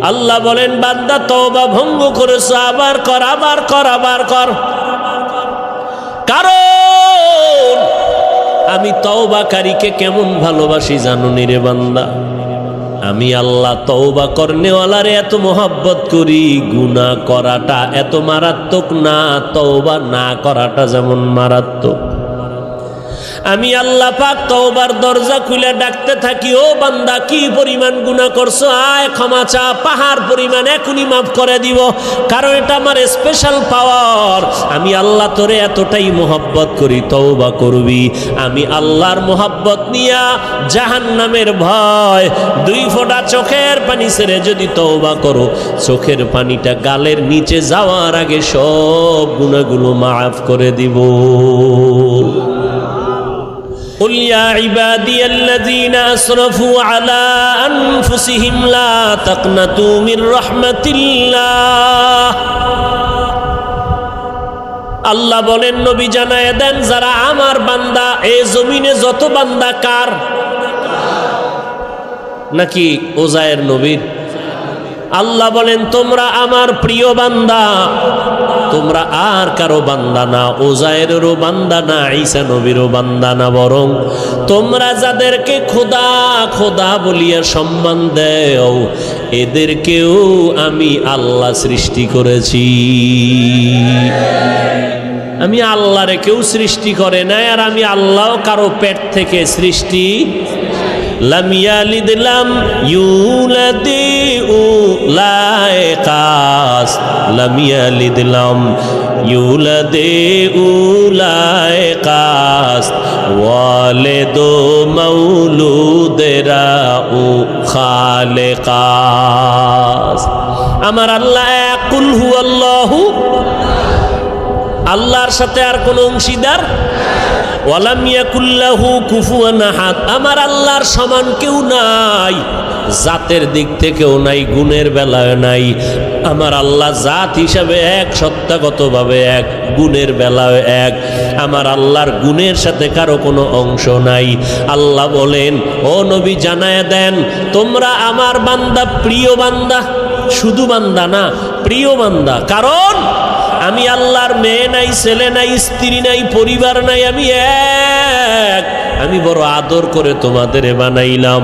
আল্লাহ বলেন বান্দা তওবা ভঙ্গ করেছো, আবার কর, আবার কর, আবার কর। কারণ আমি তওবাকারীকে কেমন ভালোবাসি জানো নি রে বান্দা? আমি আল্লাহ তওবা করনেওয়ালারে এত মোহাব্বত করি, গুনাহ করাটা এত মারাত্মক না, তওবা না করাটা যেমন মারাত্মক। আমি আল্লাহ পাক তওবার দরজা খুলে ডাকতে থাকি, ও বান্দা কি পরিমাণ গুনাহ করছো, আয় ক্ষমা চা, পাহাড় পরিমাণ এখনই মাফ করে দিব। কারণ এটা আমার স্পেশাল পাওয়ার। আমি আল্লাহ তোরে এতটাই মোহাব্বত করি, তওবা করবি। আমি আল্লাহর মোহাব্বত নিয়া জাহান্নামের ভয়, 2 ফোঁটা চোখের পানি ছেড়ে যদি তওবা করো, চোখের পানিটা গালের নিচে যাওয়ার আগে সব গুনাহগুলো মাফ করে দিব। قل يا عبادي الذين أسرفوا على أنفسهم لا تقنطوا من رحمة الله। আল্লাহ বলেন নবী জানায় দেন, যারা আমার বান্দা, এই জমিনে যত বান্দা কার? নাকি ওজায়ের নবীর? আল্লাহ বলেন তোমরা আমার প্রিয় বান্দা, তোমরা আর কারো বান্দা না, ওজায়েরেরও বান্দা না, ঈসা নবীরও বান্দা না, বরং তোমরা যাদেরকে খোদা খোদা বলিয়া সম্মান দেও, এদেরকেও আমি আল্লাহ সৃষ্টি করেছি। আমি আল্লাহরে কেউ সৃষ্টি করে নাই, আর আমি আল্লাহ কারো পেট থেকে সৃষ্টি। লাম ইয়ালিদ লাম ইউলাদ উলাইকাস, লাম ইয়ালিদ লাম ইউলাদ উলাইকাস, ওয়ালিদু মাউলুদেরা উ খালিকাস। আমার আল্লাহ এক, কুল হুয়াল্লাহু, আল্লাহর সাথে আর কোন অংশীদার, ওয়ালাম ইয়াকুল লাহু কুফুয়ান আহাদ, আমার আল্লাহর সমান কেউ নাই, জাতের দিক থেকেও নাই, গুণের বেলায় নাই। আমার আল্লাহ জাত হিসাবে এক, সত্তাগতভাবে এক, গুণের বেলায় এক। আমার আল্লাহর গুণের সাথে কারো কোনো অংশ নাই। আল্লাহ বলেন, ও নবী জানায় দেন, তোমরা আমার বান্দা, প্রিয় বান্দা, শুধু বান্দা না, প্রিয় বান্দা। কারণ আমি আল্লাহর মেয়ে নাই, ছেলে নাই, স্ত্রী নাই, পরিবার নাই, আমি এক। আমি বড় আদর করে তোমাদের বানাইলাম।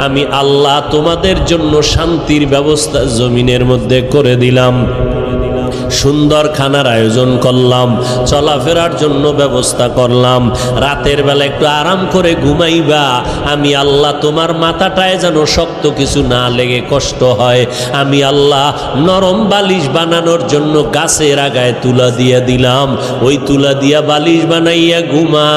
আমি আল্লাহ তোমাদের জন্য শান্তির ব্যবস্থা জমিনের মধ্যে করে দিলাম, সুন্দর খানার আয়োজন করলাম, চলাফেরার জন্য ব্যবস্থা করলাম। রাতের বেলা একটু আরাম করে ঘুমাইবা। আমি আল্লাহ তোমার মাথাটায় যেন শক্ত কিছু না লেগে কষ্ট হয়, আমি আল্লাহ নরম বালিশ বানানোর জন্য গাছের আগায় তুলা দিয়ে দিলাম। ওই তুলা দিয়া বালিশ বানাইয়া ঘুমা।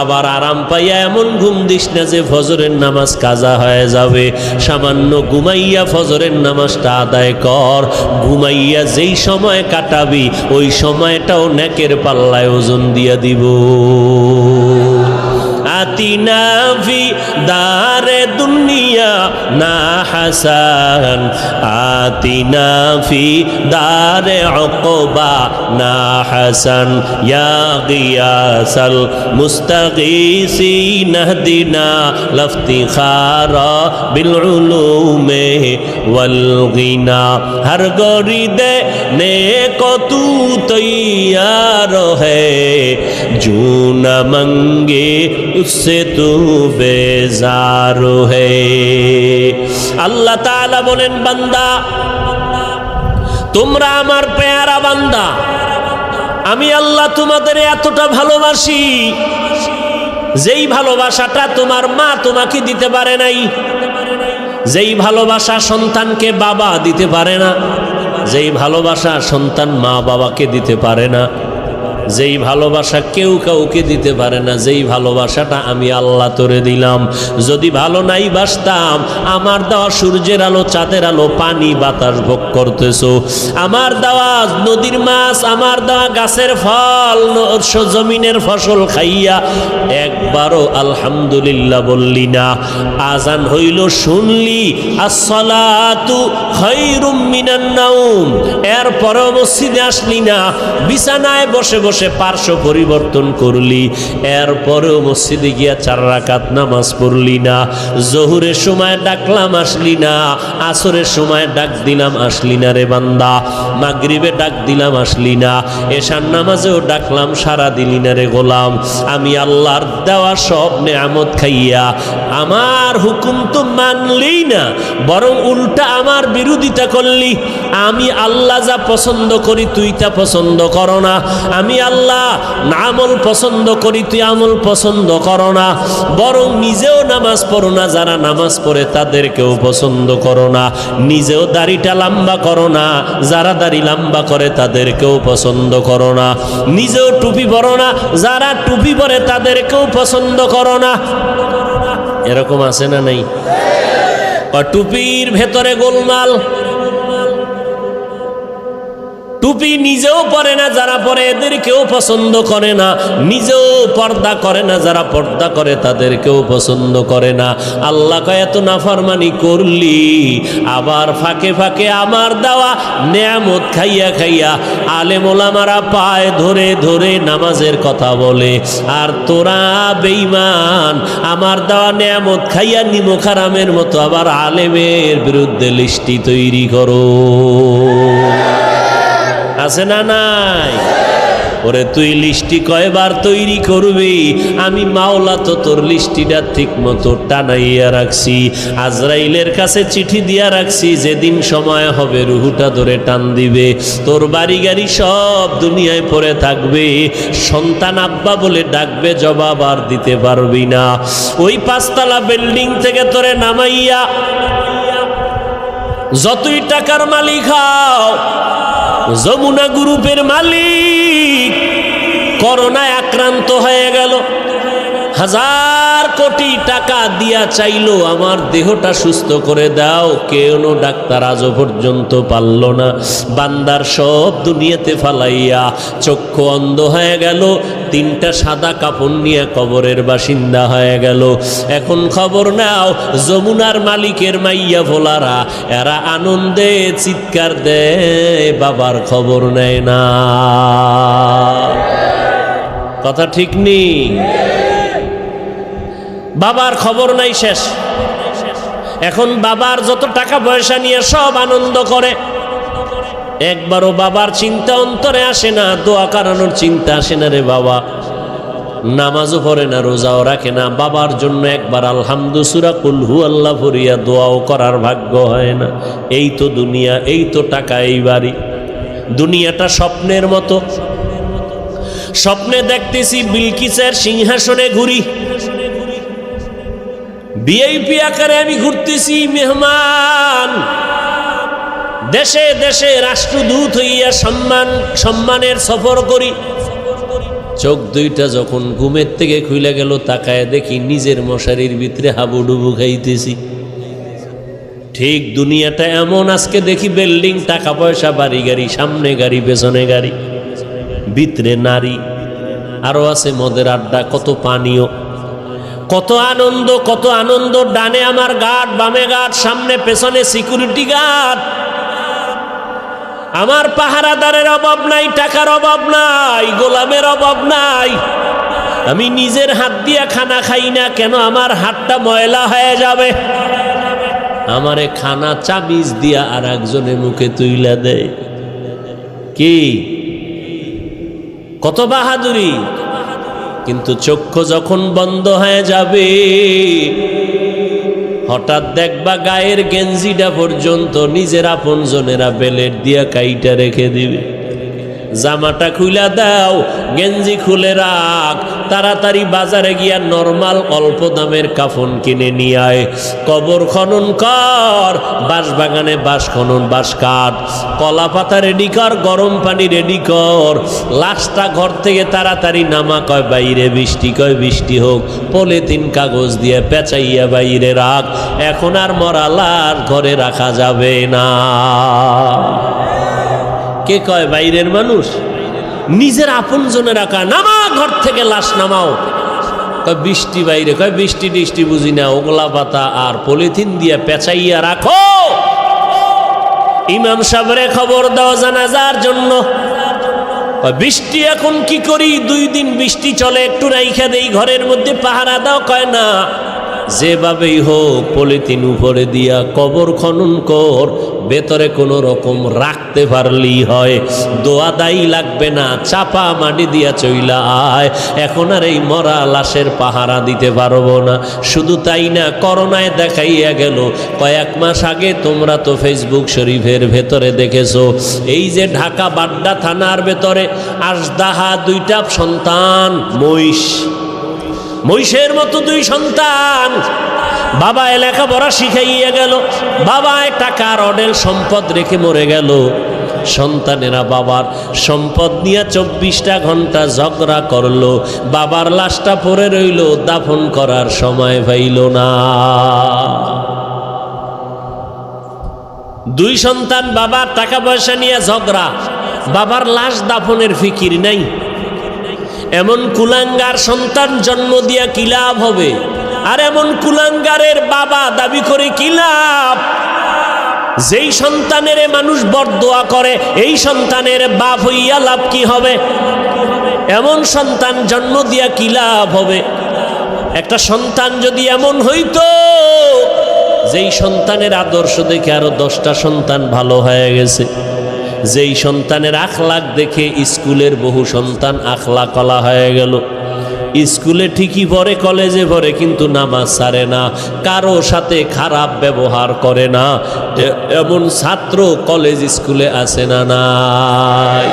আবার আরাম পাইয়া এমন ঘুম দিস না যে ফজরের নামাজ কাজা হয়ে যাবে। সামান্য ঘুমাইয়া ফজরের নামাজটা আদায় কর। ঘুমাইয়া যেই সময় কাটাবি, ওই সময়টাও নেকের পাল্লায় ওজন দিয়া দিব। আতিনা ফি দারে দুনিয়া না হাসান, আতিনা ফি দারে উকবা না হাসান, ইয়া গিয়াসাল মুস্তাগীসিন ইহদিনা লাফতিখারা বিল উলুমে ওয়াল গিনা। হর গরিদে নেকো তু তৈয়ার হ্যায়, জু না মঙ্গে उससे तू बेजार है। আল্লাহ তাআলা বলেন, বান্দা তোমরা আমার পেয়ারা বান্দা, আমি আল্লাহ তোমাদের এতটা ভালোবাসি, যেই ভালোবাসাটা তোমার মা তোমাকে দিতে পারে নাই, যেই ভালোবাসা সন্তানকে বাবা দিতে পারে না, যেই ভালোবাসা সন্তান মা বাবাকে দিতে পারে না, যেই ভালোবাসা কেউ কাউকে দিতে পারে না, যেই ভালোবাসাটা আমি আল্লাহ তোরে দিলাম। যদি ভালো নাই বাসতাম, আমার দেওয়া সূর্যের আলো, চাঁদের আলো, পানি বাতাস ভোগ করতেছো, আমার দেওয়া নদীর মাছ, আমার দেওয়া গাছের ফল, জমিনের ফসল খাইয়া একবারও আলহামদুলিল্লাহ বললি না। আজান হইল শুনলি, আসসালাতু খায়রুম মিনান নাওম, এরপরেও মসজিদে আসলি না, বিছানায় বসে বসে বসে পার্শ্ব পরিবর্তন করলি, এরপরেও মসজিদে গিয়া 4 রাকাত নামাজ পড়লি না। জোহরের সময় ডাকলাম আসলি না, আসরের সময় ডাক দিলাম আসলি না রে বান্দা, মাগরিবে ডাক দিলাম আসলি না, এশার নামাজেও ডাকলাম সারা দিলি না রে গোলাম। আমি আল্লাহর দেওয়া সব নেয়ামত খাইয়া আমার হুকুম তো মানলি না, বরং উল্টা আমার বিরোধিতা করলি। আমি আল্লাহ যা পছন্দ করি তুই তা পছন্দ করো না, আমি আল্লাহ আমল পছন্দ করি তুই আমল পছন্দ করো না, বরং নিজেও নামাজ পড়ো না, যারা নামাজ পড়ে তাদেরকেও পছন্দ করো না, নিজেও দাড়িটা লম্বা করো না, যারা দাড়ি লম্বা করে তাদেরকেও পছন্দ করো না, নিজেও টুপি পরো না, যারা টুপি পরে তাদেরকেও পছন্দ করো না। এরকম আছে না নাই? টুপির ভেতরে গোলমাল, টুপি নিজেও পরে না, যারা পরে এদেরকেও পছন্দ করে না, নিজেও পর্দা করে না, যারা পর্দা করে তাদেরকেও পছন্দ করে না। আল্লাহ কয় এত নাফরমানি করলি, আবার ফাঁকে ফাঁকে আমার দেওয়া নেয়ামত খাইয়া খাইয়া আলেম ওলামারা পায় ধরে ধরে নামাজের কথা বলে, আর তোরা বেঈমান আমার দেওয়া নেয়ামত খাইয়া নিমক হারামের মতো আবার আলেমের বিরুদ্ধে লিস্টি তৈরি করো। আছে না নাই? ওরে তুই লিস্টি কয়বার তৈরি করবি? আমি মাওলা তো তোর লিস্টিটা ঠিক মতো টানাইয়া রাখছি, আজরাইলের কাছে চিঠি দিয়া রাখছি, যেদিন সময় হবে রুহুটা ধরে টান দিবে, তোর বাড়ি গাড়ি সব দুনিয়ায় পড়ে থাকবে, সন্তান আব্বা বলে ডাকবে, জবাব আর দিতে পারবি না। ওই 5 তলা বিল্ডিং থেকে তোরে নামাইয়া যতই টাকার মালিক হও, যমুনা গ্রুপের মালিক করোনায় আক্রান্ত হয়ে গেল, 1000 কোটি টাকা দিয়া চাইলো আমার দেহটা সুস্থ করে দাও, কেন ডাক্তার আজও পর্যন্ত পারল না। বান্দার সব দুনিয়াতে ফালাইয়া চক্ষু অন্ধ হয়ে গেল, 3টা সাদা কাপড় নিয়ে কবরের বাসিন্দা হয়ে গেল। এখন খবর নাও, যমুনার মালিকের মাইয়া ভোলারা এরা আনন্দে চিৎকার দেয়, বাবার খবর নেয় না। কথা ঠিক নেই? বাবার খবর নাই, শেষ। এখন বাবার যত টাকা পয়সা নিয়ে সব আনন্দ করে, একবারও বাবার চিন্তা অন্তরে আসে না, দোয়া করানোর চিন্তা আসে না রে বাবা। নামাজও পড়ে না, রোজাও রাখে না, বাবার জন্য একবার আলহামদু সূরা কুল হু আল্লাহ পড়িয়া দোয়াও করার ভাগ্য হয় না। এই তো দুনিয়া, এই তো টাকা, এই বাড়ি। দুনিয়াটা স্বপ্নের মতো, স্বপ্নে দেখতেছি বিলকিসের সিংহাসনে ঘুরি, ভিআইপি আকারে আমি ঘুরতেছি, মেহমান, দেশে দেশে রাষ্ট্রদূত হইয়া সম্মানের সফর করি। চোখ দুইটা যখন ঘুমের থেকে খুলে গেল, তাকায় দেখি নিজের মশারির ভিতরে হাবুডুবু খাইতেছি। ঠিক দুনিয়াটা এমন, আজকে দেখি বিল্ডিং, টাকা পয়সা, বাড়ি গাড়ি, সামনে গাড়ি পেছনে গাড়ি, ভিতরে নারী, আরো আছে মদের আড্ডা, কত পানীয়, কত আনন্দ, কত আনন্দ। ডানে আমার গার্ড, বামে গার্ড, সামনে পেছনে সিকিউরিটি গার্ড। আমার পাহারাদারের অভাব নাই, টাকার অভাব নাই, গোলামের অভাব নাই। আমি নিজের হাত দিয়া খানা খাই না, কেন? আমার হাতটা ময়লা হয়ে যাবে। আমারে খানা চামিচ দিয়া আর একজনের মুখে তুইলা দেয়। কি কত বাহাদুরি! কিন্তু চক্ষু যখন বন্ধ হয়ে যাবে, হঠাৎ দেখবা গায়ের গেঞ্জিটা পর্যন্ত নিজের আপনজনেরা বেলেট দিয়া কাইটা রেখে দিবে। জামাটা খুলে দাও, গেঞ্জি খুলে রাখ, তাড়াতাড়ি বাজারে গিয়া নরমাল অল্প দামের কাফন কিনে নিয়ে আয়। কবর খনন কর, বাঁশ বাগানে বাঁশ খনন, বাঁশ কাঠ, কলা পাতা রেডি কর, গরম পানি রেডি কর, লাশটা ঘর থেকে তাড়াতাড়ি নামা। কয় বাইরে বৃষ্টি, কয় বৃষ্টি হোক, পলিথিন কাগজ দিয়ে পেঁচাইয়া বাইরে রাখ। এখন আর মরা লাশ ঘরে রাখা যাবে না। কে কয় বাইরের মানুষ? নিজের আপন জনে রাখা। নামা ঘর থেকে, লাশ নামাও। কয় বৃষ্টি বাইরে, কয় বৃষ্টি টিষ্টি বুঝি না, ওগলা পাতা আর পলিথিন দিয়ে পেঁচাইয়া রাখো। ইমাম সাহেবরে খবর দাও জানাজার জন্য। বৃষ্টি এখন কি করি, 2 দিন বৃষ্টি চলে, একটু রাইখা দেই ঘরের মধ্যে, পাহারা দাও। কয় না, যেভাবেই হোক পলিথিন উপরে দিয়া কবর খনন কর, ভেতরে কোনো রকম রাখতে পারলেই হয়, দোয়া দায়ী লাগবে না, চাপা মাটি দিয়া চইলা আয়। এখন আর এই মরা লাশের পাহারা দিতে পারবো না। শুধু তাই না, করোনায় দেখাইয়া গেল, কয়েক মাস আগে তোমরা তো ফেসবুক শরীফের ভেতরে দেখেছো, এই যে ঢাকা বাড্ডা থানার ভেতরে আজদাহা 2টা সন্তান, মহিষের মতো 2 সন্তান, বাবা লেখাপড়া শিখাইয়া গেল, বাবা টাকা অডেল সম্পদ রেখে মরে গেল। সন্তানেরা বাবার সম্পদ নিয়ে 24টা ঘন্টা ঝগড়া করলো, বাবার লাশটা পড়ে রইল, দাফন করার সময় পাইল না। 2 সন্তান, বাবার টাকা পয়সা নিয়ে ঝগড়া, বাবার লাশ দাফনের ফিকির নাই। এমন কুলাঙ্গার সন্তান জন্ম দিয়া কি লাভ হবে? আর এমন কুলাঙ্গারের বাবা দাবি করে কি লাভ? যেই সন্তানের মানুষ বরদোয়া করে, এই সন্তানের বাপ হইয়া লাভ কি হবে? এমন সন্তান জন্ম দিয়া কি লাভ হবে? একটা সন্তান যদি এমন হইতো, যেই সন্তানের আদর্শ দেখে আরো 10টা সন্তান ভালো হয়ে গেছে, যেই সন্তানের আখলাক দেখে স্কুলের বহু সন্তান আখলাকলা হয়ে গেল। স্কুলে ঠিকই পড়ে, কলেজে পড়ে, কিন্তু নামাজ ছাড়ে না, কারো সাথে খারাপ ব্যবহার করে না, এমন ছাত্র কলেজ স্কুলে আছে না নাই?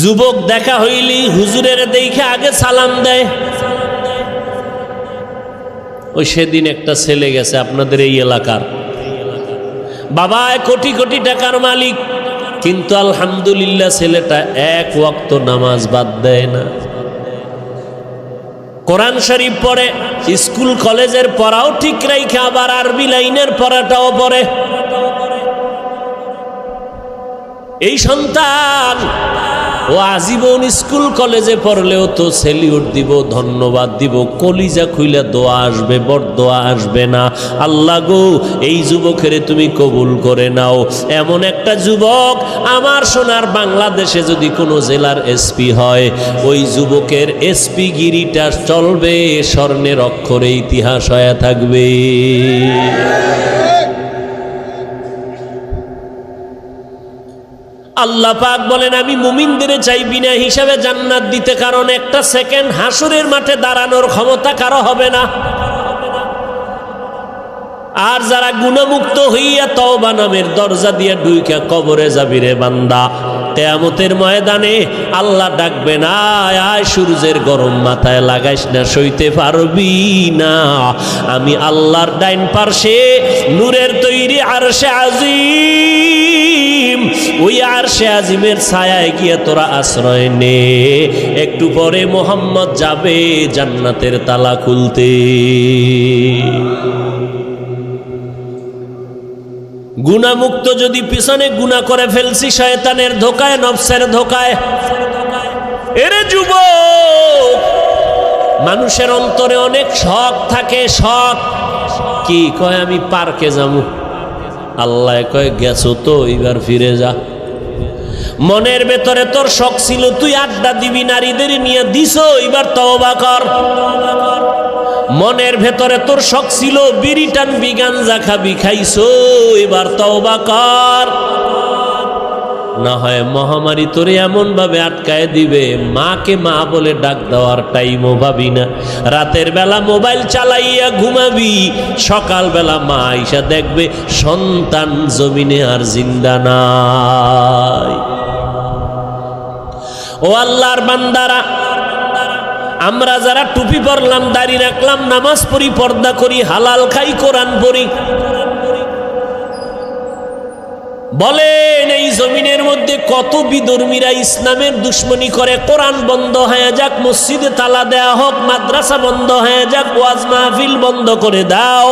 যুবক দেখা হইলি হুজুরের দেখে আগে সালাম দেয়। ওই সেদিন একটা ছেলে গেছে আপনাদের এই এলাকার, বাবা কোটি কোটি টাকার মালিক, কিন্তু আলহামদুলিল্লাহ ছেলেটা 1 ওয়াক্ত নামাজ বাদ দেয় না, কোরআন শরীফ পড়ে, স্কুল কলেজের পড়াও ঠিক রাইখা আবার আরবি লাইনের পড়াটাও পড়ে। এই সন্তান ও আজীবন স্কুল কলেজে পড়লেও তো সেলিউট দিব, ধন্যবাদ দিব, কলিজা খুইলা দোয়া আসবে, বরদোয়া আসবে না। আল্লাহ গো, এই যুবকের তুমি কবুল করে নাও। এমন একটা যুবক আমার সোনার বাংলাদেশে যদি কোনো জেলার এসপি হয়, ওই যুবকের এসপি গিরিটা চলবে, স্বর্ণের অক্ষরে ইতিহাস হয়ে থাকবে। আল্লাহ পাক বলেন, আমি মুমিনদের চাই বিনা হিসাবে জান্নাত দিতে, কারণ একটা সেকেন্ড হাসরের মাঠে দাঁড়ানোর ক্ষমতা কারো হবে না। আর যারা গুনাহমুক্ত হইয়া তওবা নামের দরজা দিয়ে ঢুইকা কবরে যাবি রে বান্দা, কিয়ামতের ময়দানে আল্লাহ ডাকবে না, আয় সূর্যের গরম মাথায় লাগাইস না, সইতে পারবি না। আমি আল্লাহর ডাইন পার্শ্বে নূরের তৈরি আরশে আজিম, ওই আরশে আজিমের ছায়ায় গিয়ে তোরা আশ্রয় নে। একটু পরে মোহাম্মদ যাবে জান্নাতের তালা খুলতে। গুনাহমুক্ত যদি পিছনে গুনাহ করে ফেলছি, শয়তানের ধোকায়, নফসের ধোকায়। এরে যুবক, মানুষের অন্তরে অনেক শখ থাকে। শখ কি? কয় আমি পার্কে যাবো। আল্লাহ কয় গেছো তো, এবার ফিরে যা। মনের ভেতরে তোর শখ ছিল তুই আড্ডা দিবি, নারীদের নিয়ে দিছো, এবার তওবা কর। মনের ভেতরে তোর শখ ছিল বিড়ি টানবি, গাঞ্জা খাবি, খাইছো, এবার তওবা কর। না হয় মহামারী তোরে এমন ভাবে আটকায় দিবে, মাকে মা বলে ডাক দেওয়ার টাইমও ভাবি না। রাতের বেলা মোবাইল চালাইয়া ঘুমাবি, সকাল বেলা মা আইসা দেখবে সন্তান জমিনে আর জিন্দা নাই। ও আল্লাহর বান্দারা, আমরা যারা টুপি পরলাম, দাড়ি রাখলাম, নামাজ পড়ি, পর্দা করি, হালাল খাই, কোরআন পড়ি, বলেন এই জমিনের মধ্যে কত বিধর্মীরা ইসলামের দুশ্মনী করে। কোরআন বন্ধ হয়ে যাক, মসজিদে তালা দেয়া হোক, মাদ্রাসা বন্ধ হয়ে যাক, ওয়াজ মাহফিল বন্ধ করে দাও,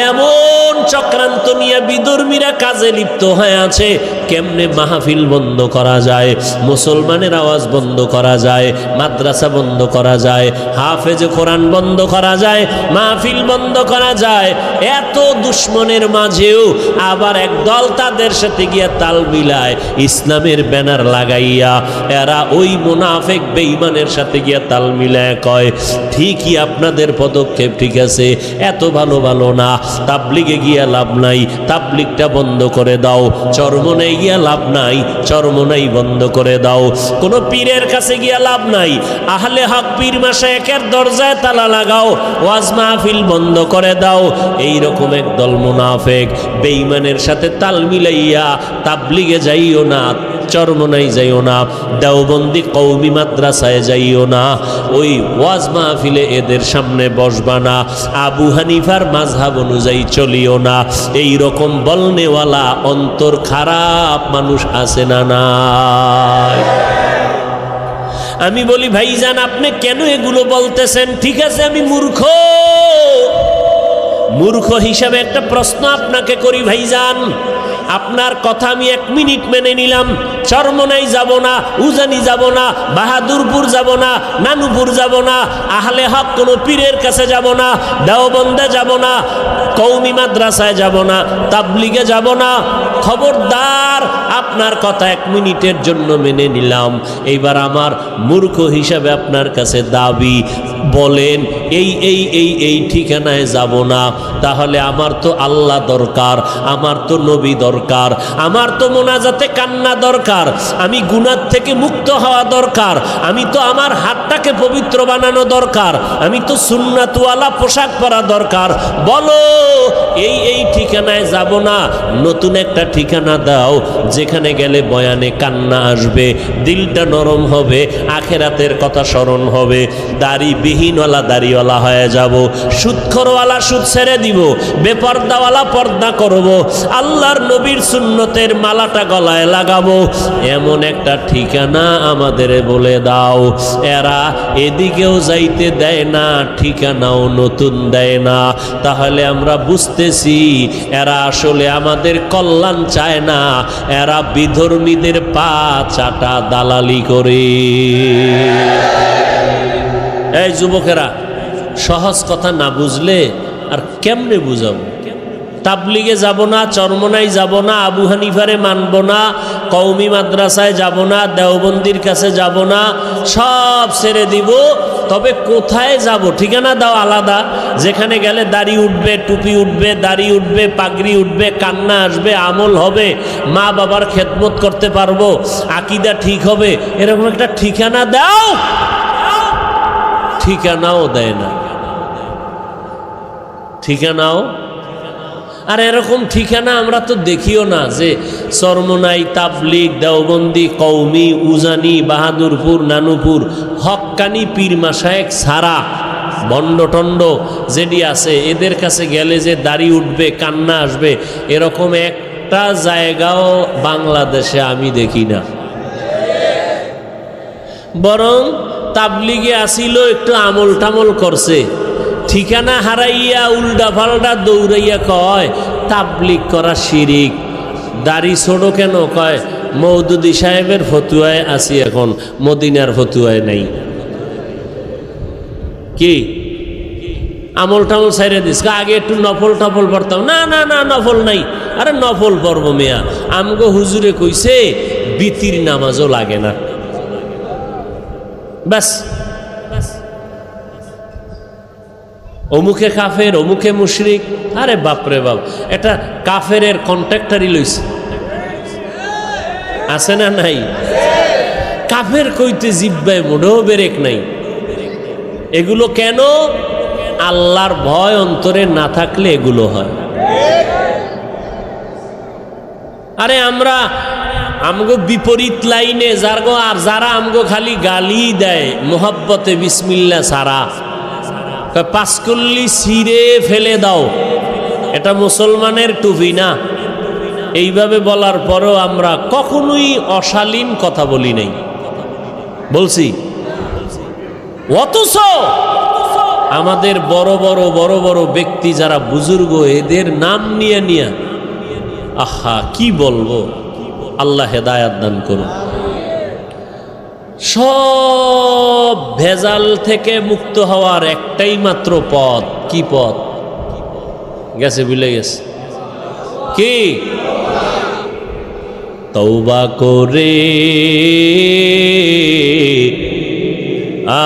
এমন চক্রান্ত নিয়ে বিধর্মীরা কাজে লিপ্ত হয়ে আছে। কেমনে মাহফিল বন্ধ করা যায়, মুসলমানের আওয়াজ বন্ধ করা যায়, মাদ্রাসা বন্ধ করা যায়, হাফেজ কোরআন বন্ধ করা যায়, মাহফিল বন্ধ করা যায়। এত দুশ্মনের মাঝেও আবার একদল তাদের সাথে গিয়া তাল মিলায়, ইসলামের ব্যানার লাগাইয়া এরা ওই মুনাফিক বেঈমানের সাথে গিয়া তাল মিলায় কয়, ঠিকই আপনাদের পদক্ষেপ ঠিক আছে, এত ভালো ভালো না, তাবলিগে গিয়া লাভ নাই, তাবলিগটা বন্ধ করে দাও, চরমনাই গিয়া লাভ নাই, চরমনাই বন্ধ করে দাও, কোন পীরের কাছে গিয়া লাভ নাই, আহলে হক পীর মাশায়েখের দরজায় তালা লাগাও, ওয়াজ মাহফিল বন্ধ করে দাও। এইরকম একদল মুনাফিক বেঈমানের সাথে তাল মিলাইয়া তাবলিগে যাইও না, চরমনাই যাইও না, দেওবন্দি কওমি মাদ্রাসায় যাইও না, ওই ওয়াজ মাহফিলে এদের সামনে বসবা না, আবু হানিফার মাযহাব অনুযায়ী চলিও না। এই রকম বলনেওয়ালা অন্তর খারাপ মানুষ আছে না নাই? আমি বলি ভাইজান, আপনি কেন এগুলো বলতেছেন? ঠিক আছে, আমি মূর্খ, মূর্খ হিসাবে একটা প্রশ্ন আপনাকে করি ভাইজান। আপনার কথা আমি 1 মিনিট মেনে নিলাম, চরমনাই যাব না, উজানি যাব না, বাহাদুরপুর যাব না, নানুপুর যাব না, আহলে হক কোনো পীরের কাছে যাব না, দেওবন্দে যাব না, কওমি মাদ্রাসায় যাব না, তাবলিগে যাব না। খবরদার, আপনার কথা 1 মিনিটের জন্য মেনে নিলাম। এইবার আমার মূর্খ হিসাবে আপনার কাছে দাবি, বলেন এই এই এই এই ঠিকানায় যাব না, তাহলে আমার তো আল্লাহ দরকার, আমার তো নবী দরকার, আমার তো মোনাজাতে কান্না দরকার, আমি গুনাহ থেকে মুক্ত হওয়া দরকার, আমি তো আমার হাতটাকে পবিত্র বানানো দরকার, আমি তো সুন্নাতওয়ালা পোশাক পরা দরকার। বলো এই এই ঠিকানায় যাব না, নতুন একটা ঠিকানা দাও, যেখানে গেলে বয়ানে কান্না আসবে, দিলটা নরম হবে, আখেরাতের কথা স্মরণ হবে, দাড়ি বিহীনওয়ালা দাড়িওয়ালা হয়ে যাব, সুদখোরওয়ালা সুদ ছেড়ে দিব, বেপর্দাওয়ালা পর্দা করব, আল্লাহর নবীর সুন্নতের মালাটা গলায় লাগাবো। এমন একটা ঠিকানা আমাদের বলে দাও। এরা এদিকেও যাইতে দেয় না, ঠিকানাও নতুন দেয় না। তাহলে আমরা বুঝতেছি এরা আসলে আমাদের কল্যাণ চায় না, এরা বিধর্মীদের পা চাটা দালালি করে। এই যুবকেরা, সহজ কথা না বুঝলে আর কেমনে বুঝাবো? তাবলিগে যাব না, চরমনাই যাব না, আবু হানিফারে মানব না, কওমি মাদ্রাসায় যাব না, দেওবন্দির কাছে যাব না, সব ছেড়ে দিব। তবে কোথায় যাব? ঠিকানা দাও আলাদা, যেখানে গেলে দাড়ি উঠবে, টুপি উঠবে, দাড়ি উঠবে, পাগড়ি উঠবে, কান্না আসবে, আমল হবে, মা বাবার খেদমত করতে পারবো, আকীদা ঠিক হবে, এরকম একটা ঠিকানা দাও। ঠিকানাও দেয় না, ঠিকানাও। আর এরকম ঠিকানা আমরা তো দেখিও না, যে চরমনাই, তাবলিগ, দেওবন্দি, কওমি, উজানি, বাহাদুরপুর, নানুপুর, হক্কানি পীর মাশায়েখ ছাড়া ভণ্ডটণ্ড যেটি আছে, এদের কাছে গেলে যে দাড়ি উঠবে, কান্না আসবে, এরকম একটা জায়গাও বাংলাদেশে আমি দেখি না। বরং তাবলিগে আসিল, একটু আমল টামল করছে, ঠিকানা হারাইয়া উল্টা পাল্টা দৌড়াইয়া কয় তাবলিগ করা শিরিক। দাড়ি ছোট কেন? কয় মওদুদি সাহেবের ফতুয়ায় আছি, এখন মদিনার ফতুয়ায় নাই। কি আমল টামল ছাইরে দিস? আগে একটু নফল টফল পড়তাম। না না না, নফল নাই। আরে নফল পড়ব মিয়া, আমগো হুজুরে কইছে বিতির নামাজও লাগে না। ব্যাস, অমুকে কাফের, অমুকে মুশরিক। আরে বাপরে বাপ, এটা কাফেরের কন্ট্রাক্টারই লইছে, আছে না নাই? কাফের কইতে জিব্বায় মোটেও বেরেক নাই। এগুলো কেন? আল্লাহর ভয় অন্তরে না থাকলে এগুলো হয়। আরে আমরা আমগো বিপরীত লাইনে যারা আমগো খালি গালি দেয় মোহাব্বতে বিসমিল্লাহ সারা, পাঁচকল্লি ছিঁড়ে ফেলে দাও, এটা মুসলমানের টুপি না। এইভাবে বলার পরেও আমরা কখনোই অশালীন কথা বলি নাই, বলছি। অথচ আমাদের বড় বড় বড় বড় ব্যক্তি যারা বুজুর্গ, এদের নাম নিয়ে নিয়ে আহা কি বলবো, আল্লাহ হেদায়াত দান করুন। সব ভেজাল থেকে মুক্ত হওয়ার একটাই মাত্র পথ। কি পথ? গেছে, ভুলে গেছে কি? তওবা করে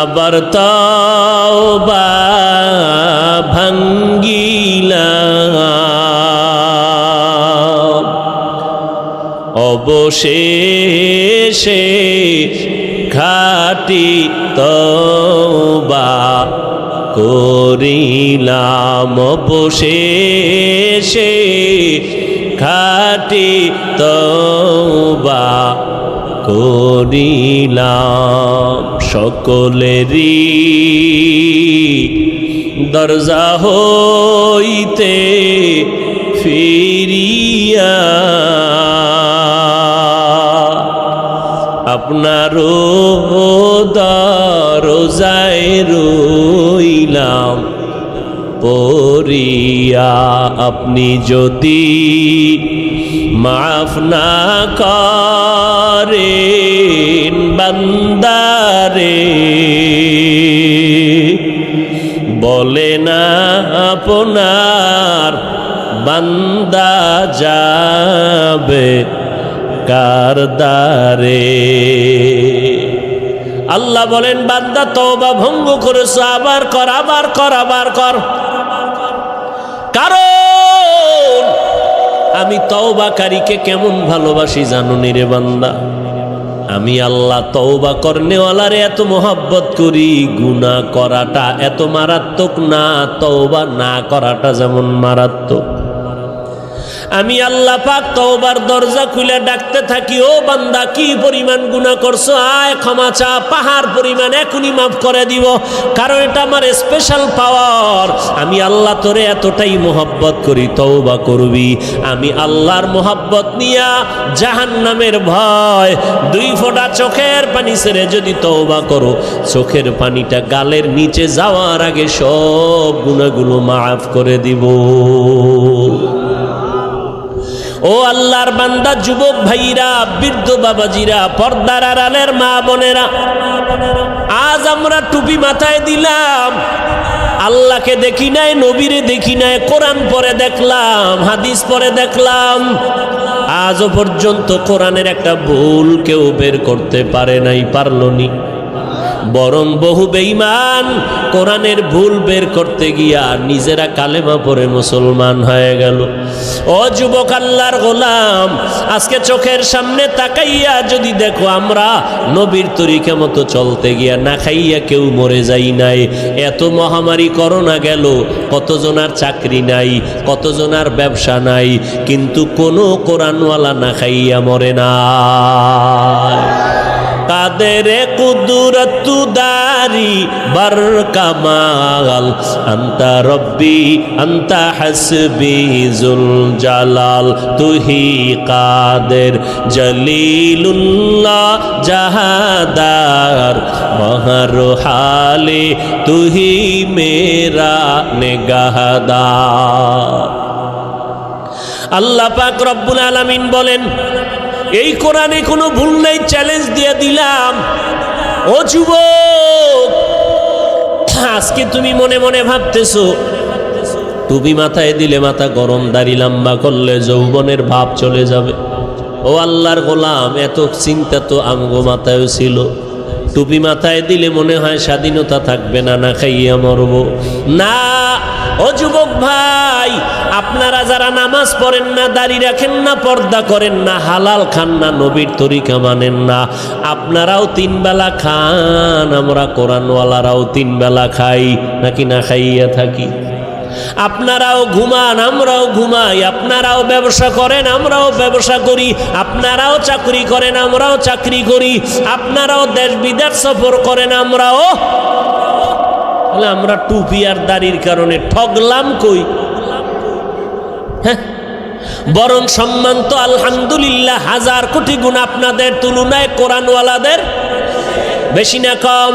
আবার তওবা ভাঙ্গিলাম, অবশেষে খাঁটি তওবা করিলাম, অবশেষে খাঁটি তওবা করিলাম। সকলেরই দরজা হইতে ফিরিয়া আপনারও দরজায় রইলাম পড়িয়া। আপনি যদি মাফ না করেন বান্দারে, বলে না আপনার বান্দা যাবে কার দ্বারে। আল্লাহ বলেন, বান্দা তওবা ভঙ্গ করেছ, আবার কর, আবার কর, আবার কর। কারণ আমি তওবাকারীকে কেমন ভালোবাসি জানো নি রে বান্দা? আমি আল্লাহ তওবা করনেওয়ালারে এত মোহাব্বত করি, গুনাহ করাটা এত মারাত্মক না, তওবা না করাটা যেমন মারাত্মক। আমি আল্লাহ পাক তওবার দরজা খুলে ডাকতে থাকি, ও বান্দা কি পরিমাণ গুনাহ করছো, আয় ক্ষমা চা, পাহাড় পরিমাণ এখনই মাফ করে দিব। কারণ এটা আমার স্পেশাল পাওয়ার। আমি আল্লাহ তোরে এতটাই মোহাব্বত করি, তওবা করবি। আমি আল্লাহর মোহাব্বত নিয়া জাহান্নামের ভয়, 2 ফোঁটা চোখের পানি ছেড়ে যদি তওবা করো, চোখের পানিটা গালের নিচে যাওয়ার আগে সব গুনাহগুলো মাফ করে দিব। ও আল্লাহর বান্দা, যুবক ভাইরা, বৃদ্ধ বাবাজিরা, পর্দার আড়ালের মা বোনেরা, আজ আমরা টুপি মাথায় দিলাম, আল্লাহকে দেখি নাই, নবীরে দেখি নাই, কোরআন পড়ে দেখলাম, হাদিস পড়ে দেখলাম, আজও পর্যন্ত কোরআনের একটা ভুল কেউ বের করতে পারে নাই, পারলো নি। বরং বহু বেঈমান কোরআনের ভুল বের করতে গিয়া নিজেরা কালেমা পড়ে মুসলমান হয়ে গেল। ও যুবক আল্লাহর গোলাম, আজকে চোখের সামনে তাকাইয়া যদি দেখো আমরা নবীর তরিকা মতো চলতে গিয়া না খাইয়া কেউ মরে যাই নাই। এত মহামারী করোনা গেল, কতজনার চাকরি নাই, কতজনার ব্যবসা নাই, কিন্তু কোনো কোরআনওয়ালা না খাইয়া মরে না। কাদের কুদরত দারি বার কামাল, আন্তা রব্বি আন্তা হাসবি জুল জালাল, তুহি কাদের জলিলুল্লাহ জাহাদার, মহর হালে তুহি মেরা নেগাহদার। আল্লাহ পাক রব্বুল আলামিন বলেন, এই কোরআনে কোনো ভুল নাই, চ্যালেঞ্জ দিয়ে দিলাম। ও যুবক, আজকে তুমি মনে মনে ভাবতেছো টুপি মাথায় দিলে মাথা গরম, দাড়ি লম্বা করলে যৌবনের ভাব চলে যাবে। ও আল্লাহর গোলাম, এত চিন্তা তো আমগো মাথায়ও ছিল। টুপি মাথায় দিলে মনে হয় স্বাধীনতা থাকবে না, না খাইয়া মরবো না। ও যুবক ভাই, আপনারা যারা নামাজ পড়েন না, দাড়ি রাখেন না, পর্দা করেন না, হালাল খান না, নবীর তরিকা মানেন না, আপনারাও 3 বেলা খান, আমরা কোরআনওয়ালারাও 3 বেলা খাই, নাকি না খাইয়া থাকি? আপনারাও ঘুমান, আমরাও ঘুমাই, আপনারাও ব্যবসা করেন, আমরাও ব্যবসা করি, আপনারাও চাকরি করেন, আমরাও চাকরি করি, আপনারাও দেশ বিদেশ সফর করেন, আমরাও। আমরা টুপি আর দাড়ির কারণে ঠগলাম কই? হ্যাঁ, বরং সম্মান তো আলহামদুলিল্লাহ 1000 কোটি গুণ আপনাদের তুলনায় কোরআনওয়ালাদের বেশি না কম?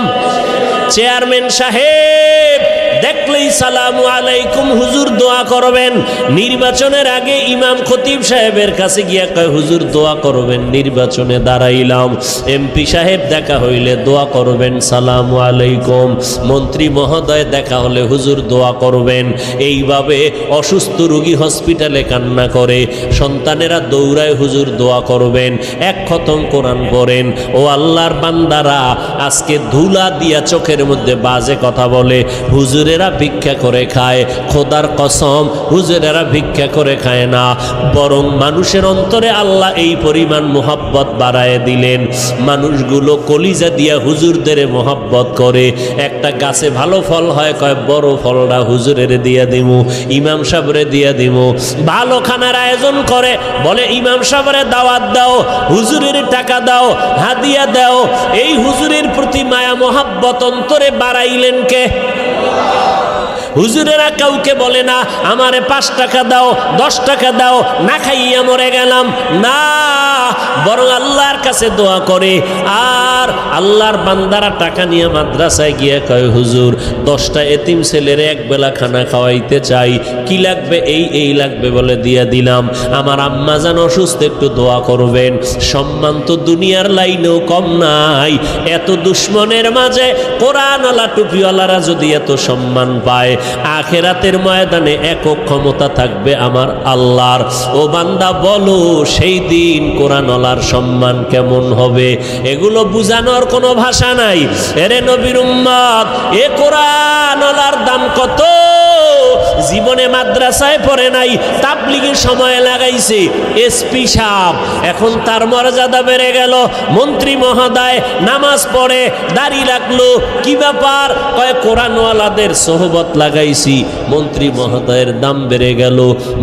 চেয়ারম্যান সাহেব দেখলেই সালামু আলাইকুম হুজুর দোয়া করবেন। নির্বাচনের আগে ইমাম খতিব সাহেবের কাছে গিয়া কয় হুজুর দোয়া করবেন, নির্বাচনে দাঁড়াইলাম। এমপি সাহেব দেখা হইলে দোয়া করবেন সালামু আলাইকুম। মন্ত্রী মহোদয় দেখা হলে হুজুর দোয়া করবেন। এইভাবে অসুস্থ রোগী হসপিটালে কান্না করে, সন্তানেরা দৌড়ায় হুজুর দোয়া করবেন। এক খতম কোরআন পড়েন। ও আল্লাহর বান্দারা, আজকে ধুলা দিয়া চোখের মধ্যে বাজে কথা বলে, হুজুরেরা ভিক্ষা করে খায়। খোদার কসম, হুজুরেরা ভিক্ষা করে খায় না, বরং মানুষের অন্তরে আল্লাহ এই পরিমাণ মোহাব্বত বাড়ায় দিলেন, মানুষগুলো কলিজা দিয়া হুজুরদের মোহাব্বত করে। একটা গাছে ভালো ফল হয়, কয় বড় ফলটা হুজুরের দিয়া দিমু, ইমাম সাহেবরে দিয়া দিমু। ভালো খানার আয়োজন করে, বলে ইমাম সাহেবরে দাওয়াত দাও, হুজুরের টাকা দাও, হাদিয়া দাও। এই হুজুরের প্রতি মায়া মোহাব্বত অন্তরে বাড়াইলেন কে? হুজুরেরা কাউকে বলে না আমারে 5 টাকা দাও, 10 টাকা দাও, না খাইয়া মরে গেলাম, না, বরং আল্লাহর কাছে দোয়া করে। আর আল্লাহর বান্দারা টাকা নিয়ে মাদ্রাসায় গিয়ে কয় হুজুর 10টা এতিম ছেলের এক বেলা খানা খাওয়াইতে চাই, কি লাগবে? এই লাগবে বলে দিয়া দিলাম। আমার আম্মা জান অসুস্থ, একটু দোয়া করবেন। সম্মান তো দুনিয়ার লাইনেও কম নাই। এত দুশ্মনের মাঝে কোরআনওয়ালা টুপিওয়ালারা যদি এত সম্মান পায়, আখেরাতের ময়দানে একক ক্ষমতা থাকবে আমার আল্লাহর। ও বান্দা বলো, সেই দিন কোরআনওয়ালার সম্মান কেমন হবে? এগুলো বুঝানোর কোনো ভাষা নাই। এরে নবীর উম্মত, এ কোরআনওয়ালার দাম কত? জীবনে মাদ্রাসায় পড়ে নাই, তাবলীগের সময় লাগাইছে। এসপি সাহেব, এখন তার মর্যাদা বেড়ে গেল। মন্ত্রী মহোদয় নামাজ পড়ে, দাড়ি রাখলো, কি ব্যাপার? কয় কোরআনওয়ালাদের সোহবত লাগাইছি, মন্ত্রী মহোদয়ের দাম বেড়ে গেল।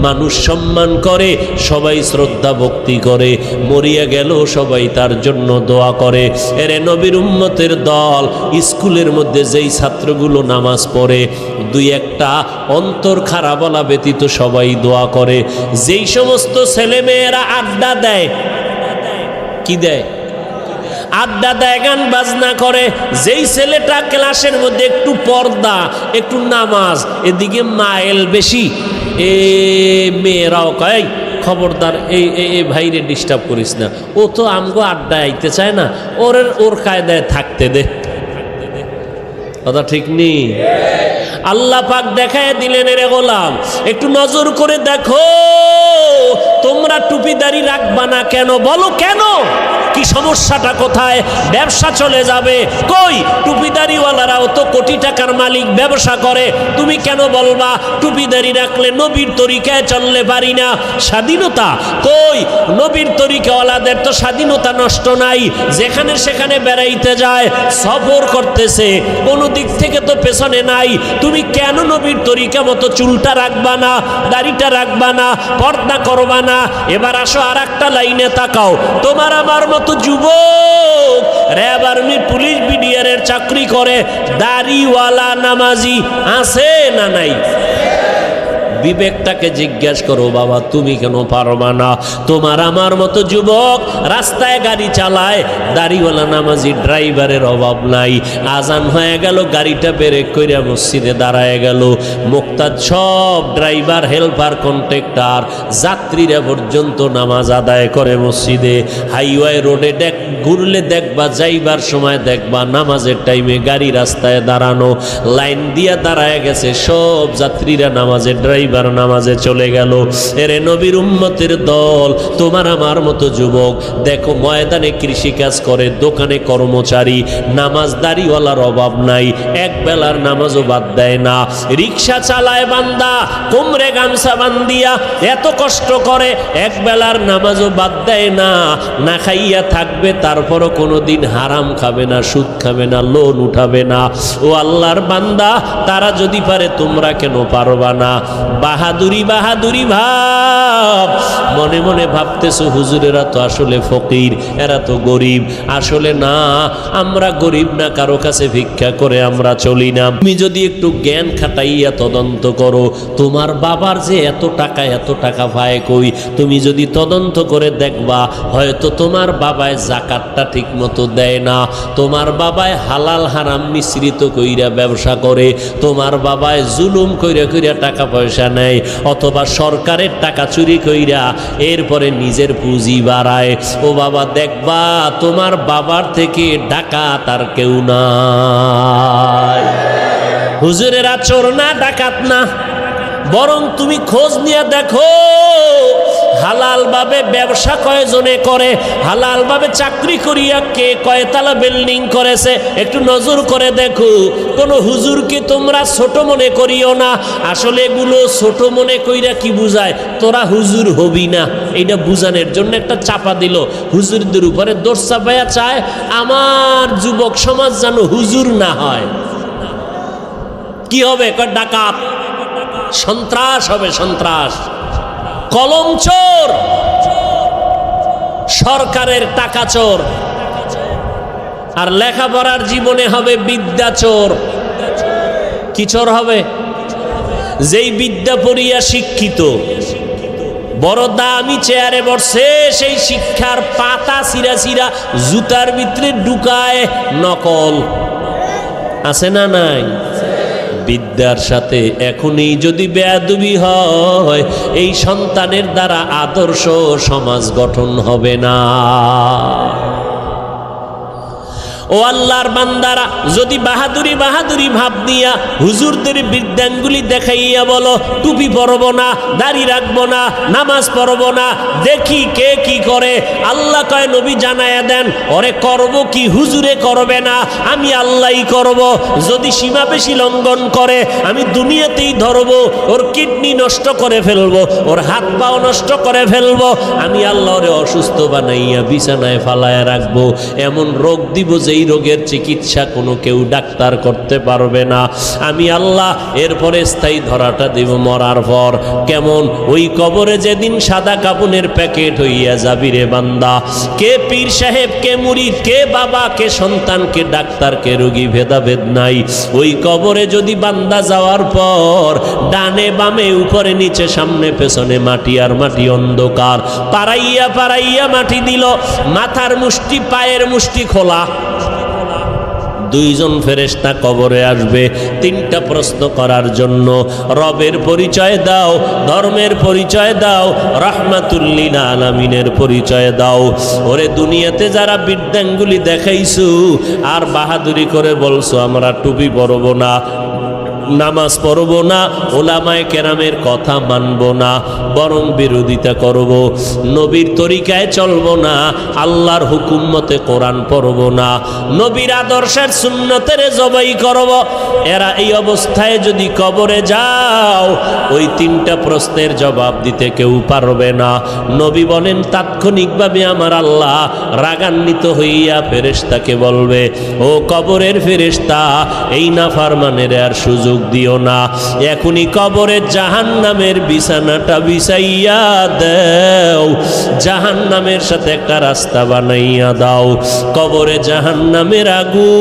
মানুষ সম্মান করে, সবাই শ্রদ্ধা ভক্তি করে, মরিয়া গেল সবাই তার জন্য দোয়া করে। এরে নবীর উম্মতের দল, স্কুলের মধ্যে যেই ছাত্রগুলো নামাজ পড়ে, 2-1টা অন্তর খারাপ বলা ব্যতীত সবাই দোয়া করে। যেই সমস্ত ছেলে মেয়েরা আড্ডা দেয়, কি দেয়? আড্ডা দেয়, গান বাজনা করে। যেই ছেলেটা ক্লাসের মধ্যে একটু পর্দা, একটু নামাজ, এদিকে মাইল বেশি, এ মেয়েরাও কয় খবরদার এই ভাইরে ডিস্টার্ব করিস না, ও তো আমগো আড্ডা আইতে চায় না, ওর কায়দায় থাকতে দে। কথা ঠিক নেই? আল্লাহ পাক দেখায় দিলেন, রে গোলাম একটু নজর করে দেখো, তোমরা টুপিদারি রাখবা না কেন? বলো কেন? কি সমস্যাটা কোথায়? ব্যবসা চলে যাবে। কই, টুপিদারিওয়ালারাও তো কোটি টাকার মালিক, ব্যবসা করে। তুমি কেন বলবা টুপিদারি রাখলে নবীর তরিকায় চললে পারি না? স্বাধীনতা কই? নবীর তরিকাওয়ালাদের তো স্বাধীনতা নষ্ট নাই, যেখানে সেখানে বেড়াইতে যায়, সফর করতেছে, কোনো দিক থেকে তো পেছনে নাই। তুমি কেন নবীর তরিকা মতো চুলটা রাখবা না, দাড়িটা রাখবা না, পর্দা করবা না? এবার আসো আর একটা লাইনে তাকাও। তোমার আমার মতো যুবক র্যাব, আর্মি, পুলিশ, বিডিআরের চাকরি করে, দাড়িওয়ালা নামাজি আছে না নাই? বিবেকটাকে জিজ্ঞাসা করো, বাবা তুমি কেন পারবা না? তোমার আমার মতো যুবক রাস্তায় গাড়ি চালায়, দাড়িওয়ালা নামাজি ড্রাইভারের অভাব নাই। আজান হয়ে গেল, গাড়িটা ব্রেক কইরা মসজিদে দাঁড়ায় গেল। মুক্তাদ সব ড্রাইভার, হেল্পার, কন্ট্রাক্টর, যাত্রীরা পর্যন্ত নামাজ আদায় করে মসজিদে। হাইওয়ে রোডে ঘুরলে দেখবা, যাইবার সময় দেখবা নামাজের টাইমে গাড়ি রাস্তায় দাঁড়ানো, লাইন দিয়া দাঁড়ায় গেছে সব যাত্রীরা নামাজে, ড্রাইভার নামাজে চলে গেল। এরে নবীর উম্মতের দল, তোমার আমার মতো যুবক দেখো, ময়দানে কৃষিকাজ করে, দোকানে কর্মচারী, নামাজদারিওয়ালার অভাব নাই, এক বেলার নামাজও বাদ দেয় না। রিক্সা চালায় বান্দা, কোমরে গামছা বান্দিয়া এত কষ্ট করে, এক বেলার নামাজও বাদ দেয় না। না খাইয়া থাকবে, তারপরও কোনোদিন হারাম খাবে না, সুদ খাবে না, লোন উঠাবে না। ও আল্লাহর বান্দা, তারা যদি পারে তোমরা কেন পারবা না? বাহাদুরি বাহাদুরি ভাব। মনে মনে ভাবতেছো হুজুরেরা তো আসলে ফকির, এরা তো গরিব। আসলে না, আমরা গরিব না, কারো কাছে ভিক্ষা করে আমরা চলি না। তুমি যদি একটু জ্ঞান খাটাইয়া তদন্ত করো, তোমার বাবার যে এত টাকা পায় কই, তুমি যদি তদন্ত করে দেখবা হয়তো তোমার বাবায় জাকাতটা ঠিক মতো দেয় না, তোমার বাবায় হালাল হারাম মিশ্রিত কইরা ব্যবসা করে, তোমার বাবায় জুলুম কইরা কইরা টাকা পয়সা নেয়, অথবা সরকারের টাকা চুরি কইরা এরপরে নিজের পুঁজি বাড়ায়। ও বাবা, দেখবা তোমার বাবার থেকে ডাকাত আর কেউ নাই। হুজুরেরা চোর না, ডাকাত না, বরং তুমি খোঁজ নিয়ে দেখো হালাল ভাবে ব্যবসা কয়জনে করে, হালাল ভাবে চাকরি করিয়া কে কয়তলা বিল্ডিং করেছে, একটু নজর করে দেখো। কোন হুজুরকে তোমরা ছোট মনে করিও না। আসলে এগুলো ছোট মনে কইরা কি বুঝায়, তোরা হুজুর হবি না, এইটা বুঝানোর জন্য একটা চাপা দিল। হুজুরদের উপরে দোষ চাপাইয়া চায় আমার যুবক সমাজ যেন হুজুর না হয়। কি হবে? ডাকাত, সন্ত্রাস হবে, সন্ত্রাস, কলম চোর, সরকারের টাকা চোর, আর লেখাপড়ার জীবনে হবে বিদ্যা চোর। কি চোর হবে? যেই বিদ্যা পড়িয়া শিক্ষিত, বড় দামি চেয়ারে বসে, সেই শিক্ষার পাতা চিরা চিরা জুতার ভিতরে ঢুকায় নকল। আছে না নাই? বিদ্যার সাথে এখনই যদি বেয়াদবি হয়, এই সন্তানের দ্বারা আদর্শ সমাজ গঠন হবে না। ও আল্লাহর বান্দারা, যদি বাহাদুরি বাহাদুরি ভাব দিয়া হুজুরদের বিদ্যাঙ্গুলি দেখাইয়া বলো টুপি পরবো না, দাড়ি রাখবো না, নামাজ পড়বো না, দেখি কে কি করে, আল্লাহ কয় নবী জানায়া দেন ওরে করব কি হুজুরে করবে না, আমি আল্লাহই করব। যদি সীমা বেশি লঙ্ঘন করে আমি দুনিয়াতেই ধরবো, ওর কিডনি নষ্ট করে ফেলবো, ওর হাত পাও নষ্ট করে ফেলবো, আমি আল্লাহরে অসুস্থ বানাইয়া বিছানায় ফালায়া রাখবো, এমন রোগ দিব যে এই রোগের চিকিৎসা কোনো কেউ ডাক্তার করতে পারবে না, আমি আল্লাহ। এরপরে স্থায়ী ধরাটা দেব মরার পর। কেমন? ওই কবরে যেদিন সাদা কাপনের প্যাকেট হইয়া যাবি রে বান্দা, কে পীর সাহেব, কে মুরিদ, কে বাবা, কে সন্তান, কে ডাক্তার, কে রোগী, ভেদাভেদ নাই। ওই কবরে যদি বান্দা যাওয়ার পর ডানে বামে উপরে নিচে সামনে পেছনে মাটি আর মাটি, অন্ধকার, পাড়াইয়া পাড়াইয়া মাটি দিল, মাথার মুষ্টি পায়ের মুষ্টি খোলা, দুইজন ফেরেশতা কবরে আসবে তিনটা প্রশ্ন করার জন্য। রবের পরিচয় দাও, ধর্মের পরিচয় দাও, রাহমাতুল লিল আলামিনের পরিচয় দাও। ওরে দুনিয়াতে যারা বিদ্যাঙ্গুলি দেখাইছো আর বাহাদুরি করে বলছো আমরা টুপি পরবো না, নামাজ পড়ব না, ওলামায়ে কেরামের কথা মানব না, বরং বিরোধিতা করব, নবীর তরিকায় চলব না, আল্লাহর হুকুম মতে কোরআন পড়ব না, নবীর আদর্শের সুন্নতের জবাই করব, এরা এই অবস্থায় যদি কবরে যাও ওই তিনটা প্রশ্নের জবাব দিতে কেউ পারবে না। নবী বলেন তাৎক্ষণিকভাবে আমার আল্লাহ রাগান্বিত হইয়া ফেরেশতাকে বলবে, ও কবরের ফেরেশতা, এই নাফরমানের আর সুযোগ দিও না, এখনই কবরে জাহান্নামের বিছানাটা বিছাইয়া দাও, জাহান্নামের সাথে একটা রাস্তা বানাইয়া দাও। কবরে জাহান্নামের আগুন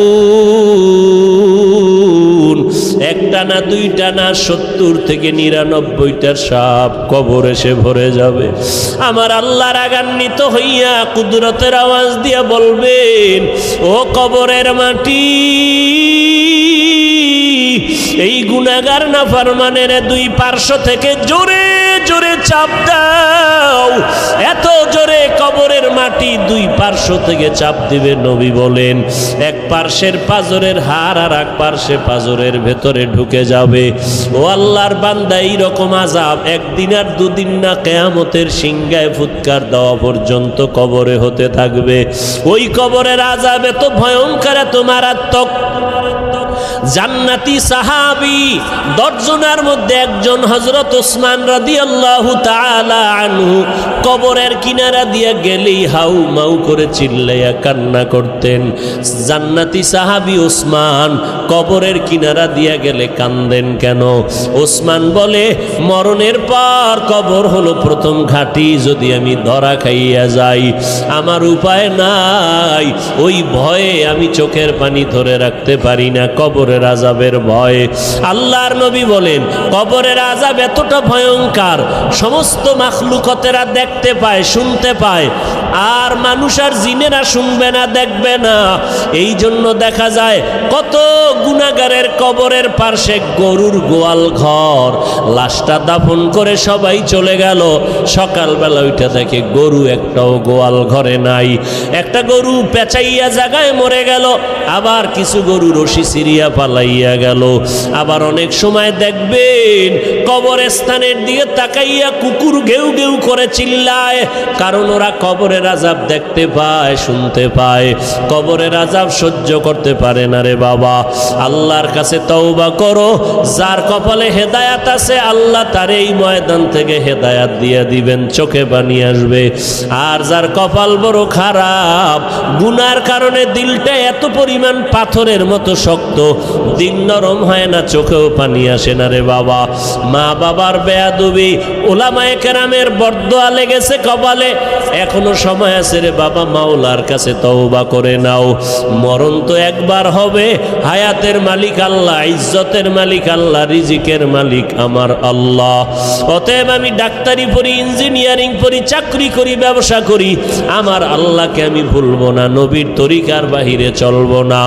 একটা না দুইটা না 70 থেকে 99টা সাপ কবরে এসে ভরে যাবে। আমার আল্লাহ রাগান্বিত হইয়া কুদরতের আওয়াজ দিয়া বলবেন, ও কবরের মাটি, এই গুনাহগার নাফরমানের দুই পার্শ্ব থেকে জোরে জোরে চাপ দাও। এত জোরে কবরের মাটি দুই পার্শ্ব থেকে চাপ দিবে। নবী বলেন এক পার্শ্বের পাজরের হাড় আর এক পার্শ্বে পাজরের ভেতরে ঢুকে যাবে। ও আল্লাহর বান্দা, এইরকম আযাব একদিন আর দুদিন না, কিয়ামতের সিংহায় ফুৎকার দেওয়া পর্যন্ত কবরে হতে থাকবে। ওই কবরের আযাব এত ভয়ঙ্কর, এত মারাত্মক, জান্নাতি সাহাবী 10 জনের মধ্যে একজন হযরত ওসমান রাদিয়াল্লাহু তাআলা আনহু কবরের কিনারা দিয়ে গেলেই হাউ মাউ করে চিল্লাইয়া কান্না করতেন। জান্নাতি সাহাবী ওসমান কবরের কিনারা দিয়ে গেলে কান্দেন কেন? ওসমান বলে, মরণের পর কবর হলো প্রথম ঘাঁটি, যদি আমি ধরা খাইয়া যাই আমার উপায় নাই, ওই ভয়ে আমি চোখের পানি ধরে রাখতে পারি না, কবরের আযাবের ভয়। আল্লাহর নবী বলেন, কবরের আযাব এতটা ভয়ঙ্কর, সমস্ত মাখলুকতেরা দেখতে পায়, শুনতে পায়, আর মানুষ আর জিনেরা শুনবে না, দেখবে না। এই জন্য দেখা যায় কত গুনাহগারের কবরের পাশে গরুর গোয়াল ঘর, লাশটা দাফন করে সবাই চলে গেল, সকালবেলা ওইটা দেখে গরু একটাও গোয়াল ঘরে নাই। একটা গরু পেঁচাইয়া জায়গায় মরে গেল, আবার কিছু গরু রশি সিরিয়া পালাইয়া গেল। আবার অনেক সময় দেখবেন কবরস্থানের দিকে তাকাইয়া কুকুর ঘেউ ঘেউ করে চিল্লায়, কারণ ওরা কবরের আযাব দেখতে পায়, শুনতে পায়, কবরের আযাব সহ্য করতে পারে না রে বাবা। আল্লাহর কাছে তওবা করো, যার কপালে হেদায়াত আছে আল্লাহ তার এই ময়দান থেকে হেদায়াত দিয়ে দিবেন, চোখে পানি আসবে। আর যার কপাল বড় খারাপ, গুনার কারণে দিলটা এত পরিমাণ পাথরের মতো শক্ত, দিল নরম হয় না, চোখেও পানি আসে না রে বাবা। মা বাবার বেয়াদবি, ওলামায়ে কেরামের বরদোয়া লেগেছে কপালে, এখনো সময় আছে রে বাবা, মাওলার কাছে তওবা করে নাও। মরণ তো একবার হবে, হায়াতের মালিক আল্লাহ, ইজ্জতের মালিক আল্লাহ, রিজিকের মালিক আমার আল্লাহ। অতএব আমি ডাক্তারি পড়ি, ইঞ্জিনিয়ারিং পড়ি, চাকরি করি, ব্যবসা করি, আমার আল্লাহকে আমি ভুলবো না, নবীর তরিকার বাহিরে চলবো না,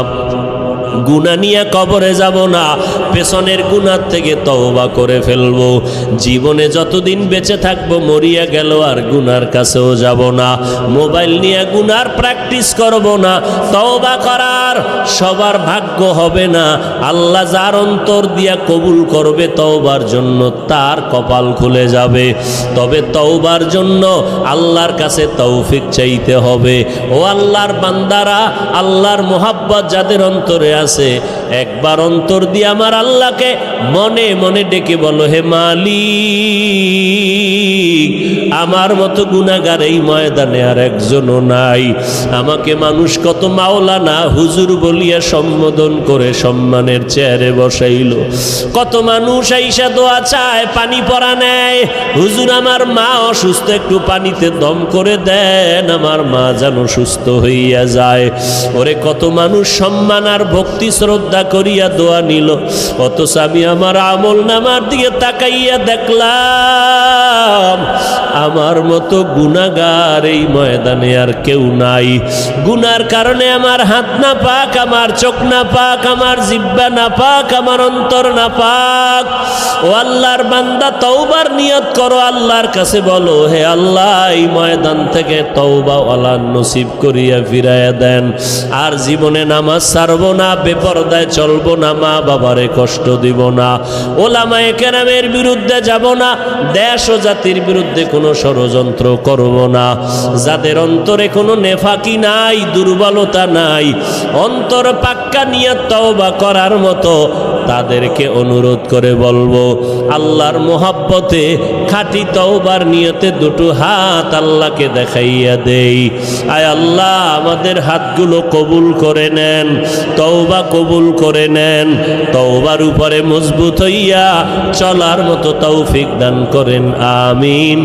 গুনাহ নিয়ে কবরে যাব না, পেছনের গুনাহ থেকে তওবা করে ফেলবো। জীবনে যতদিন বেঁচে থাকবো, মরিয়া গেল আর গুনার কাছেও যাব না। মোবাইল নিয়ে গুনার প্র্যাকটিস করব না। তওবা করার সবার ভাগ্য হবে না, আল্লাহ যার অন্তর দিয়া কবুল করবে তওবার জন্য তার কপাল খুলে যাবে। তবে তওবার জন্য আল্লাহর কাছে তৌফিক চাইতে হবে। ও আল্লাহর বান্দারা, আল্লাহর মোহাব্বত যাদের অন্তরে আছে, একবার অন্তর দিয়ে আমার আল্লাহকে মনে মনে ডেকে বলো, হে মালিক, আমার মতো গুনাহগার এই ময়দানে আর একজনও নাই। আমাকে মানুষ কত মাওলানা হুজুর বলিয়া সম্বোধন করে সম্মানের চেয়ারে বসাইল, কত মানুষ আইসা দোয়া চায়, পানি পরা নেয়, হুজুর আমার মা অসুস্থ, একটু পানিতে দম করে দেন, আমার মা যেন সুস্থ হইয়া যায়। ওরে কত মানুষ সম্মান আর ভক্তি শ্রদ্ধা করিয়া দোয়া নিল, অথচ আমি আমার আমল নামার দিকে তাকাইয়া দেখলাম আমার মতো গুনাহগার এই ময়দানে আর কেউ নাই। গুনার কারণে আমার হাত না পাক, আমার চোখ না পাক, আমার জিহ্বা না পাক, আমার অন্তর না পাক। ও আল্লাহর বান্দা, তওবার নিয়ত করো, আল্লাহর কাছে বলো, হে আল্লাহ, এই ময়দান থেকে তওবা ওয়ালা নসিব করিয়া ফিরাইয়া দেন। আর জীবনে নামাজ ছাড়বো না, বেপরদায় চলবো না, মা বাবারে কষ্ট দিব না, ওলামায়ে কেরামের বিরুদ্ধে যাব না, দেশ ও জাতির বিরুদ্ধে কোনো ষড়যন্ত্র করব না। যাদের অন্তরে কোনো নেফাকি নাই, দুর্বলতা নাই, অন্তর পাক্কা নিয়ত তওবা করার মতো, তাদেরকে অনুরোধ করে বলবো, আল্লাহর মোহাব্বতে খাঁটি তওবার নিয়তে দুটো হাত আল্লাহকে দেখাইয়া দেই। আয় আল্লাহ, আমাদের হাতগুলো কবুল করে নেন, তওবা কবুল করে নেন, তওবার উপরে মজবুত হইয়া চলার মতো তৌফিক দান করেন, আমিন।